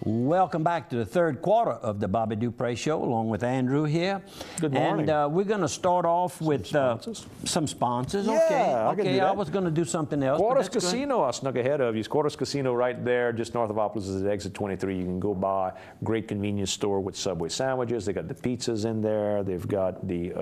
Welcome back to the third quarter of the Bobby003 Show, along with Andrew here. Good morning. And we're going to start off with some sponsors. Yeah, okay. I was going to do something else. Quarters Casino, I snuck ahead of you. Quarters Casino right there, just north of Opelousas at exit 23. You can go by. Great convenience store with Subway sandwiches. They got the pizzas in there. They've got the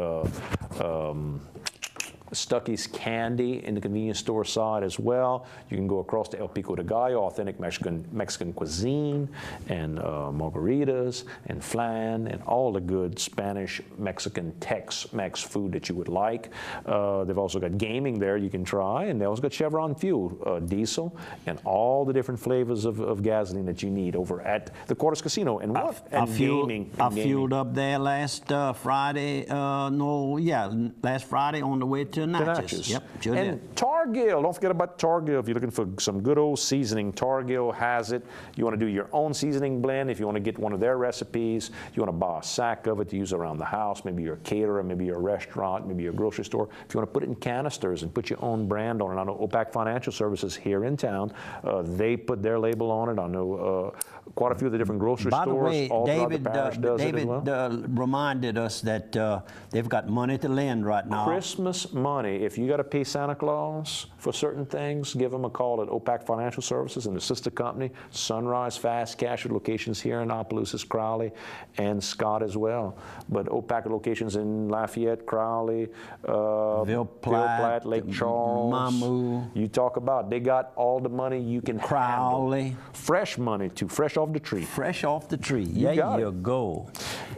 Stuckey's candy in the convenience store side as well. You can go across to El Pico de Gallo, authentic Mexican cuisine, and margaritas, and flan, and all the good Spanish, Mexican, Tex-Mex food that you would like. They've also got gaming there you can try, and they also got Chevron fuel, diesel, and all the different flavors of gasoline that you need over at the Quarters Casino. And what? I fueled up there last Friday. Last Friday on the way to Natchez. Yep, sure and did. Targill, don't forget about Targill. If you're looking for some good old seasoning, Targill has it. You want to do your own seasoning blend. If you want to get one of their recipes, you want to buy a sack of it to use around the house. Maybe you're a caterer, maybe you're a restaurant, maybe you're a grocery store. If you want to put it in canisters and put your own brand on it, I know OPAC Financial Services here in town, they put their label on it. I know quite a few of the different grocery stores. By the way, all David, the parish does David it as well. Reminded us that they've got money to lend right now. Christmas money. If you got to pay Santa Claus for certain things, give them a call at OPAC Financial Services and the sister company, Sunrise Fast Cash at locations here in Opelousas, Crowley, and Scott as well. But OPAC locations in Lafayette, Crowley, Ville Platte, Lake Charles, Mamou. You talk about, they got all the money you can Crowley. handle. Fresh money too, fresh off the tree. Fresh off the tree. There you go.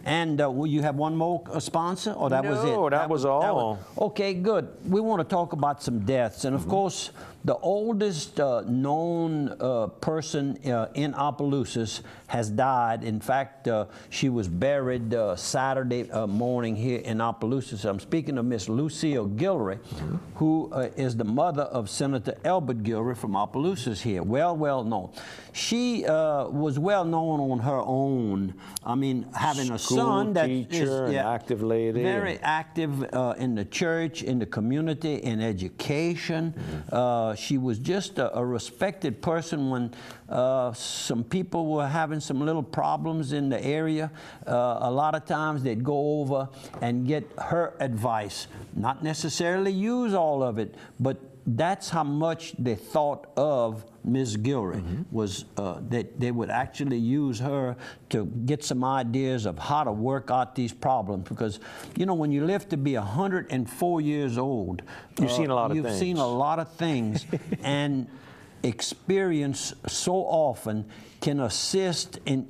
And will you have one more sponsor, or that was it? No, that was all. Okay, good. We want to talk about some deaths, and of course, the oldest known person in Opelousas has died. In fact, she was buried Saturday morning here in Opelousas. I'm speaking of Miss Lucille Guillory, who is the mother of Senator Elbert Guillory from Opelousas here. Well known. She was well known on her own. I mean, having a son that teacher, is an active lady, very active in the church, in the community, in education. She was just a respected person when some people were having some little problems in the area. A lot of times they'd go over and get her advice, not necessarily use all of it, but that's how much they thought of Ms. Guillory, was that they would actually use her to get some ideas of how to work out these problems. Because, you know, when you live to be 104 years old, you've seen a lot of things. You've seen a lot of things, and experience so often can assist in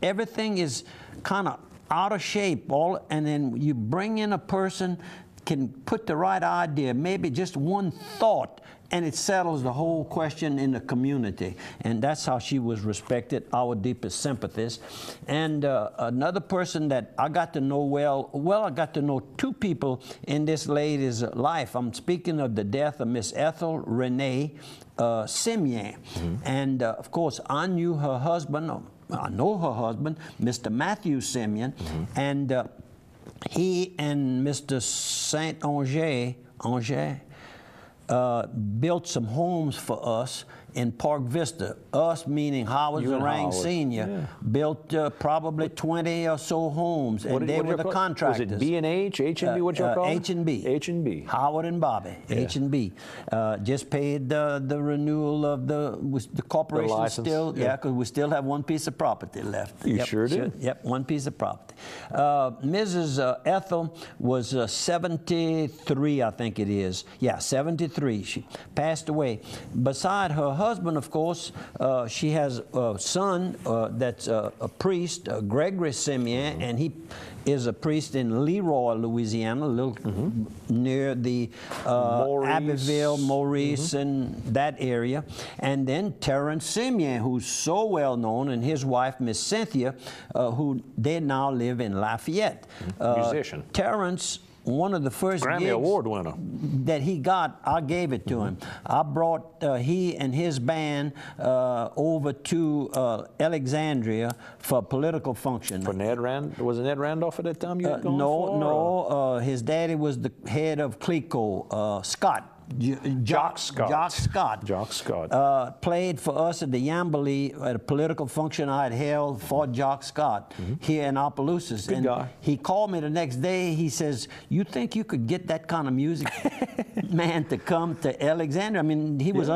everything is kind of out of shape, and then you bring in a person can put the right idea, maybe just one thought, and it settles the whole question in the community. And that's how she was respected, our deepest sympathies. And another person that I got to know I got to know two people in this lady's life. I'm speaking of the death of Miss Ethel Renee Simeon. And of course, I knew her husband, I know her husband, Mr. Matthew Simeon, and he and Mr. Saint-Anger built some homes for us in Park Vista. Us meaning Howard Zarang Sr. built probably 20 or so homes, and they were the contractors. Was it B&H, H&B, what you call it? H&B. H&B. Howard and Bobby, H&B. Just paid the renewal of the corporation license, still, because we still have one piece of property left. You sure do? Yep, one piece of property. Mrs. Ethel was 73, I think it is. Yeah, 73. She passed away. Beside her husband, of course, she has a son that's a priest, Gregory Simeon, and he is a priest in Leroy, Louisiana, a little near the Abbeville, Maurice, and that area. And then Terrence Simeon, who's so well known, and his wife, Miss Cynthia, who they now live in Lafayette. Musician. Terrence, one of the first Grammy gigs Award winner that he got, I gave it to him. I brought he and his band over to Alexandria for a political function. For Ned was it Ned Randolph at that time you had gone for? No, his daddy was the head of Clico, Scott. Jock Scott. Jock Scott. Jock Scott. Played for us at the Yambali at a political function I had held for Jock Scott here in Opelousas. Good guy. He called me the next day. He says, "You think you could get that kind of music man to come to Alexandria?" I mean, he was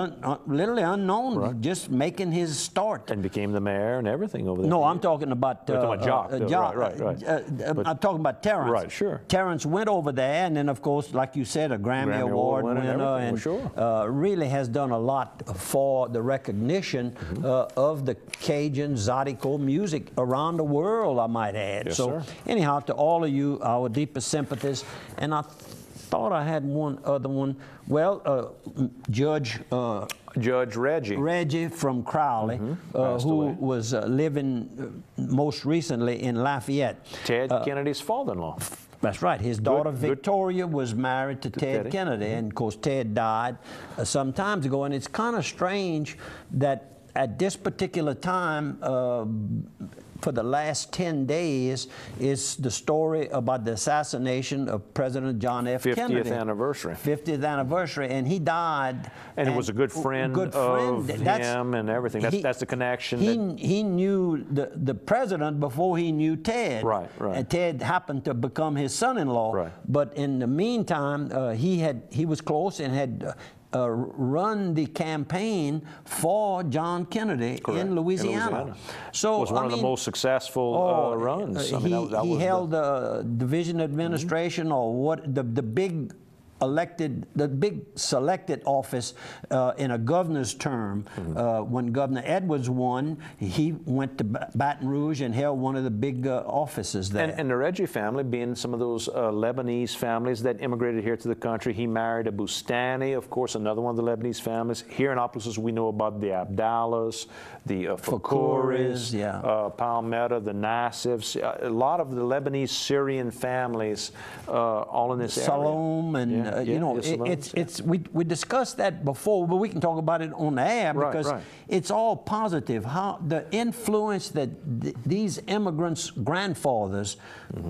literally unknown, just making his start. And became the mayor and everything over there. No, I'm talking about Jock. Jock. Right. I'm talking about Terrence. Right, sure. Terrence went over there, and then, of course, like you said, a Grammy Award winner, and really has done a lot for the recognition of the Cajun Zydeco music around the world, I might add. Yes, so, anyhow, to all of you, our deepest sympathies. And I thought I had one other one. Well, Judge Reggie from Crowley, who was living most recently in Lafayette. Ted Kennedy's father-in-law. That's right. His daughter Victoria was married to Ted Kennedy, and of course Ted died some time ago. And it's kind of strange that at this particular time, for the last 10 days, is the story about the assassination of President John F. Kennedy. 50th anniversary. 50th anniversary, and he died. And it was a good friend of him and everything. That's the connection. He knew the president before he knew Ted. Right. And Ted happened to become his son-in-law. Right. But in the meantime, he was close and had run the campaign for John Kennedy in Louisiana. So it was one of the most successful runs. I mean, he held the division administration or what the big selected office in a governor's term. When Governor Edwards won, he went to Baton Rouge and held one of the big offices there. And the Reggie family, being some of those Lebanese families that immigrated here to the country, he married a Bustani, of course, another one of the Lebanese families. Here in Opelousas, we know about the Abdallahs, the Fakuris, Palmetta, the Nassifs, a lot of the Lebanese Syrian families all in this area. Salome and you know, we discussed that before, but we can talk about it on the air because it's all positive. How the influence that these immigrants' grandfathers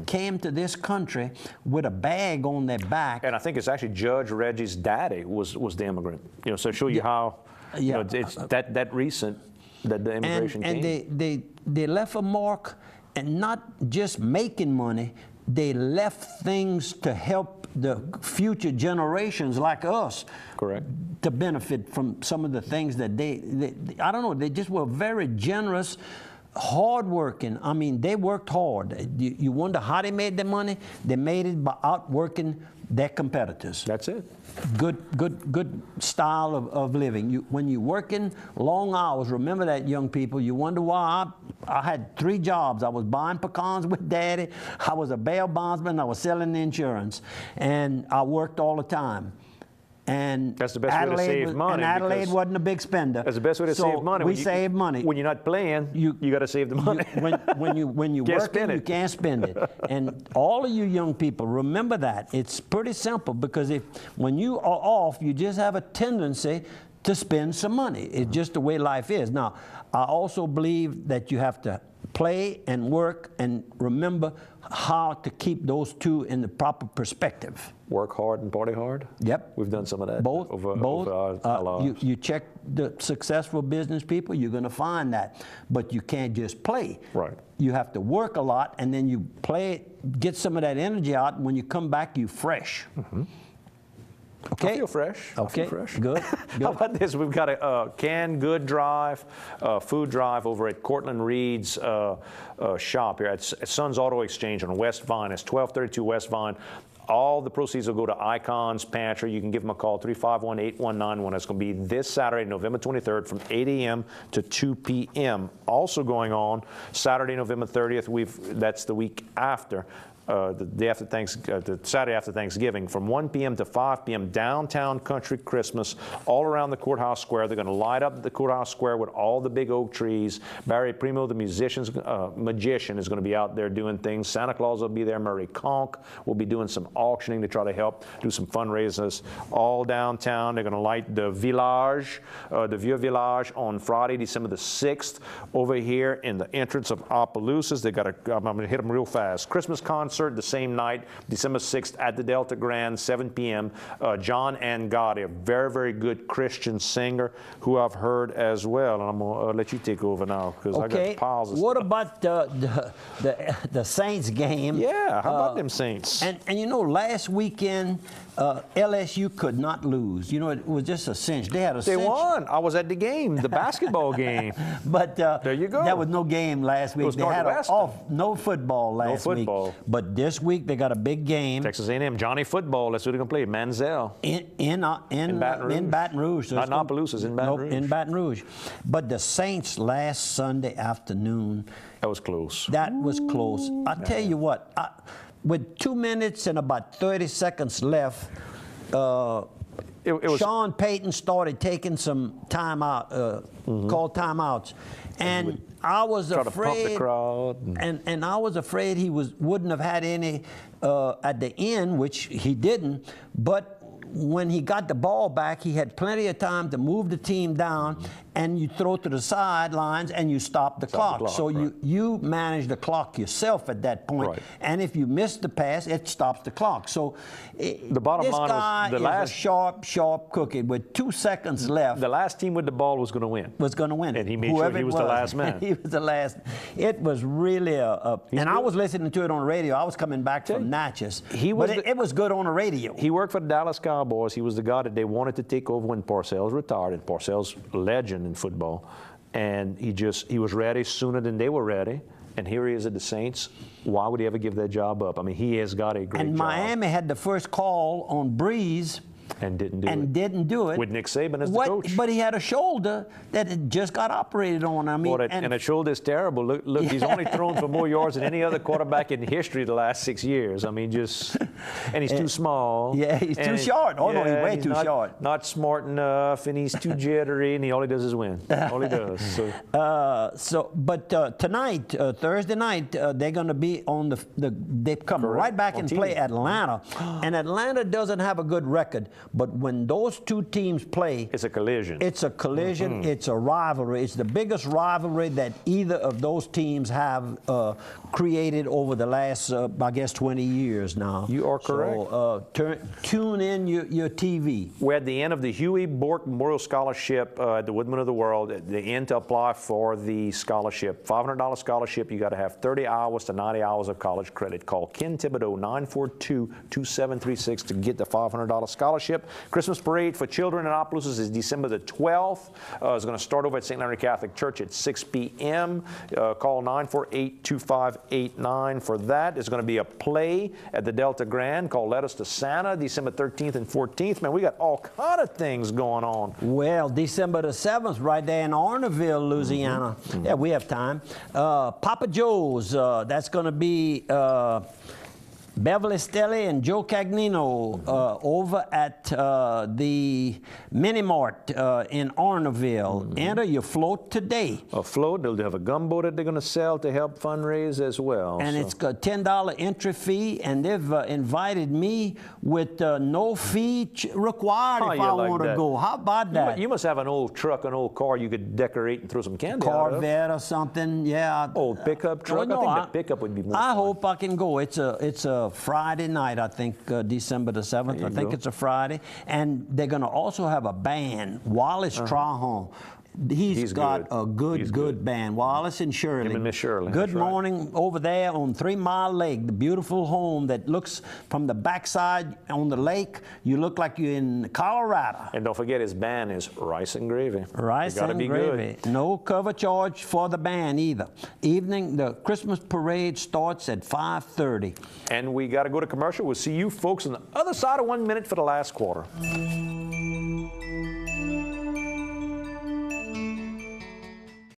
came to this country with a bag on their back. And I think it's actually Judge Reggie's daddy was the immigrant. You know, so show you how you know, it's that recent that the immigration came. And they left a mark, and not just making money. They left things to help the future generations like us to benefit from some of the things that they I don't know, they just were very generous, hardworking. I mean, they worked hard. You wonder how they made their money? They made it by outworking their competitors. That's it. Good style of living. When you're working long hours, remember that, young people. You wonder why I had 3 jobs. I was buying pecans with Daddy. I was a bail bondsman. I was selling insurance. And I worked all the time. And that's the best way to save money. And Adelaide wasn't a big spender. That's the best way to save money. We save money. When you're not playing, you got to save the money. When you're working, you can't spend it. And all of you young people, remember that. It's pretty simple, because when you are off, you just have a tendency to spend some money. It's just the way life is. Now, I also believe that you have to play and work and remember how to keep those two in the proper perspective. Work hard and party hard? Yep. We've done some of that. Both. Over our lives. You check the successful business people, you're going to find that. But you can't just play. Right. You have to work a lot, and then you play, get some of that energy out, and when you come back, you're fresh. Okay. I feel fresh. Okay. I feel fresh. Good. How about this? We've got a canned good drive, food drive over at Cortland Reed's shop here at Sun's Auto Exchange on West Vine. It's 1232 West Vine. All the proceeds will go to Icon's Pantry. You can give them a call, 351-8191. It's going to be this Saturday, November 23rd, from 8 a.m. to 2 p.m. Also going on Saturday, November 30th. That's the week after. The day after the Saturday after Thanksgiving, from 1 p.m. to 5 p.m. downtown country Christmas, all around the courthouse square. They're going to light up the courthouse square with all the big oak trees. Barry Primo, the magician, is going to be out there doing things. Santa Claus will be there. Murray Conk will be doing some auctioning to try to help do some fundraisers all downtown. They're going to light the Village, the Vieux Village, on Friday, December the 6th, over here in the entrance of Opelousas. They got I'm going to hit them real fast. Christmas concert concert the same night, December 6th at the Delta Grand, 7 p.m. John Gotti, a very, very good Christian singer who I've heard as well. And I'm going to let you take over now because I got piles of what stuff. about the Saints game? Yeah, how about them Saints? And you know, last weekend, LSU could not lose. You know, it was just a cinch. They had a cinch. They won. I was at the game, the basketball game. But there you go. There was no game last week. It was they had no football last week. No football. But this week they got a big game. Texas A&M, Johnny Football. That's who they're going to play. Manziel. In Baton Rouge. Not Opelousas, in Baton Rouge. In Baton Rouge. But the Saints last Sunday afternoon. That was close. That was close. I tell you what, with 2 minutes and about 30 seconds left, Sean Payton started taking some timeout, called timeouts, and I was afraid. To pump the crowd. And I was afraid he wouldn't have had any at the end, which he didn't. But when he got the ball back, he had plenty of time to move the team down, and you throw to the sidelines and you stop the clock. So right. you manage the clock yourself at that point. Right. And if you miss the pass, it stops the clock. So the bottom line was the last sharp cookie with 2 seconds left. The last team with the ball was going to win. And he made sure he was the last man. He was the last. It was really and I was listening to it on the radio. I was coming back from Natchez. It was good on the radio. He worked for the Dallas Cowboys. He was the guy that they wanted to take over when Parcells retired, and Parcells, legend in football. And he was ready sooner than they were ready. And here he is at the Saints. Why would he ever give that job up? I mean, he has got a great job. And Miami had the first call on Breeze. And didn't do it. With Nick Saban as the coach. But he had a shoulder that had just got operated on. I mean, and a shoulder is terrible. Look, he's only thrown for more yards than any other quarterback in history the last 6 years. I mean, and he's too small. Yeah, he's too short. Oh, no, he's way too short. Not smart enough, and he's too jittery, and all he does is win. All he does. But tonight, Thursday night, they're going to be on they come right back and play Atlanta. And Atlanta doesn't have a good record. But when those two teams play, it's a collision. It's a collision. It's a rivalry. It's the biggest rivalry that either of those teams have created over the last, I guess, 20 years now. You are correct. So tune in your TV. We're at the end of the Huey Bork Memorial Scholarship at the Woodman of the World. At the end to apply for the scholarship, $500 scholarship. You got to have 30 hours to 90 hours of college credit. Call Ken Thibodeau 942-2736 to get the $500 scholarship. Christmas parade for children in Opelousas is December the 12th. It's going to start over at St. Leonard Catholic Church at 6 p.m. Call 948-2589 for that. There's going to be a play at the Delta Grand called Letters to Santa, December 13th and 14th. Man, we got all kind of things going on. Well, December the 7th, right there in Arneville, Louisiana. Yeah, we have time. Papa Joe's, that's going to be Beverly Stelly and Joe Cagnino over at the Mini Mart in Arneville. Enter your float today. A float. They'll have a gumbo that they're going to sell to help fundraise as well. And it's got a $10 entry fee, and they've invited me with no fee required if I want to go. How about that? You must have an old truck, an old car you could decorate and throw some candy out of. Corvette or something, yeah. Old pickup truck. No, I think the pickup would be more I fun. hope I can go. It's a Friday night, I think, December the 7th. I think it's a Friday. And they're going to also have a band, Wallace Trahan. He's got a good band. Wallace and Shirley. Him and Miss Shirley. Good morning over there on 3 Mile Lake, the beautiful home that looks from the backside on the lake. You look like you're in Colorado. And don't forget his band is Rice and Gravy. Rice and Gravy. Good. No cover charge for the band either. The Christmas parade starts at 5:30. And we got to go to commercial. We'll see you folks on the other side of 1 minute for the last quarter.